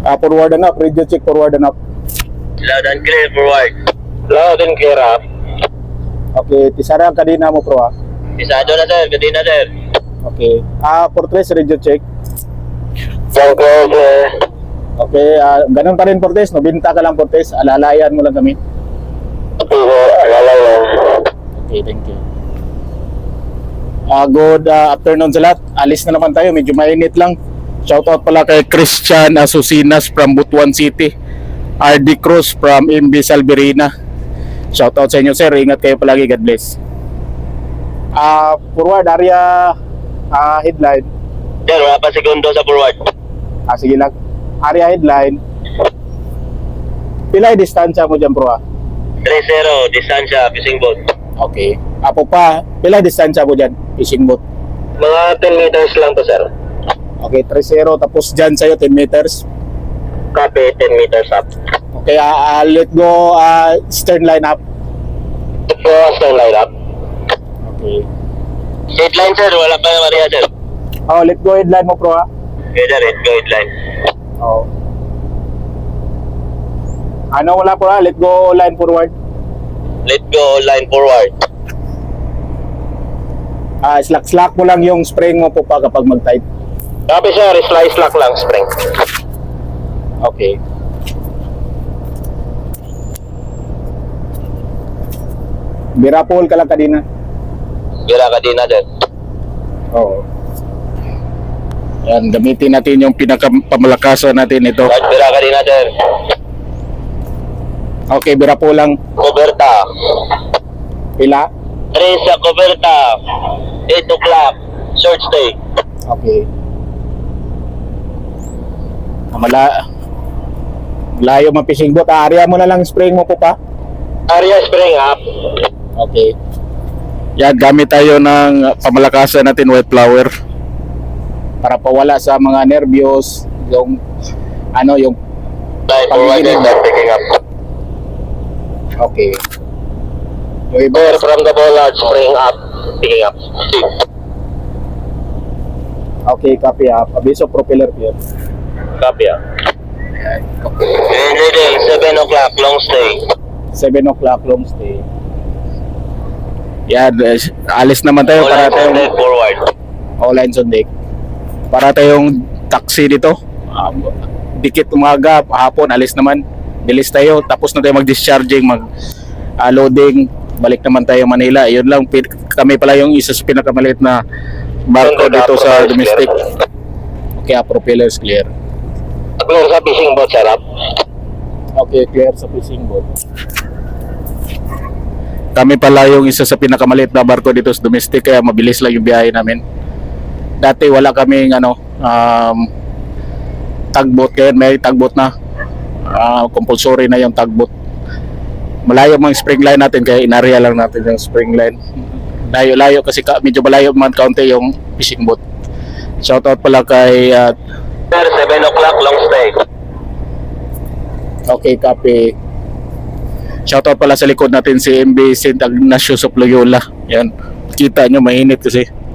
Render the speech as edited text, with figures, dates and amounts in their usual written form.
Forward and up, radio check, forward and up. Loud and clear, forward. Loud and clear, up. Okay, tisara ang kadina mo, bro, ha? Isado na, sir. Gadi na, sir. Okay. Fortress, radio check. Clear, sir. Okay, ganun pa rin, Fortress. Nobinta ka lang, Fortress. Alalayan mo lang kami. Alalayan. Okay, thank you. Good afternoon sa lahat. Alis na naman tayo, medyo mainit lang. Shoutout pala kay Christian Asusinas from Butuan City, RD Cruz from MB Salverina. Shoutout sa inyo, sir. Ingat kayo palagi, God bless. Forward area, headline. Sir, wala pa segundo sa forward. Sige lang. Area headline. Pila yung distansya mo dyan, bro, 3-0, distansya, fishing boat. Okay. Apo pa, pila yung distansya mo dyan, fishing boat? Mga 10 meters lang to, sir. Okay, 3-0. Tapos dyan sa'yo, 10 meters. Copy, 10 meters up. Okay, let go stern line up. Stern line up. Okay. Headline, sir, wala pa yung Maria, sir. Let go headline mo, bro, ha? Okay, sir, headline. Ano wala po, ha? Let go line forward. Let go, line forward. Slack mo lang yung spring mo po pa kapag mag-tight. Copy, sir, slice lock lang, spring. Okay. Birapol ka lang kanina. Bira ka din na, sir. Oo. Yan, gamitin natin yung pinakapamalakasan natin ito. Bira ka din na, sir. Okay, birapol lang. Coberta. Pila? 3 sa coberta. 8 o'clock. Short stay. Okay. Layo mga fishing boat. Area mo na lang spring mo po pa. Area spring up. Okay. Yan, gamit tayo ng pamalakasan natin, white flower. Para pawala sa mga nervyos, yung Line forward and then picking up. Okay. Yung iba, Clear from the bollard, spring up. Picking up. okay, copy up. Abiso propeller here. Copy up. Ready, 7 o'clock, long stay. 7 o'clock, long stay. Yan, alis naman tayo para tayong forward. all lines on deck. Para tayong taxi dito. Dikit umaga, hapon, alis naman. Bilis tayo, tapos na tayo mag-discharging, mag-loading. Balik naman tayo Manila. Yun lang, kami pala yung isa sa pinakamaliit na barko dito sa domestic. Okay, propellers clear. Clear sa fishing boat, sir. Okay, clear sa fishing boat. Kami pala yung isa sa pinakamaliit na barko dito sa domestic, kaya mabilis lang yung biyahe namin. Dati wala kaming tugboat, kaya may tugboat na. Compulsory na yung tugboat. Malayo mga spring line natin, kaya inarya lang natin yung spring line. Layo-layo kasi medyo malayo man kaunti yung fishing boat. Shoutout pala kay Sir, 7 o'clock, long stay. okay, copy. Shoutout pala sa likod natin si MB St. Ignacio of Loyola. Yan. Kita nyo, mainit kasi.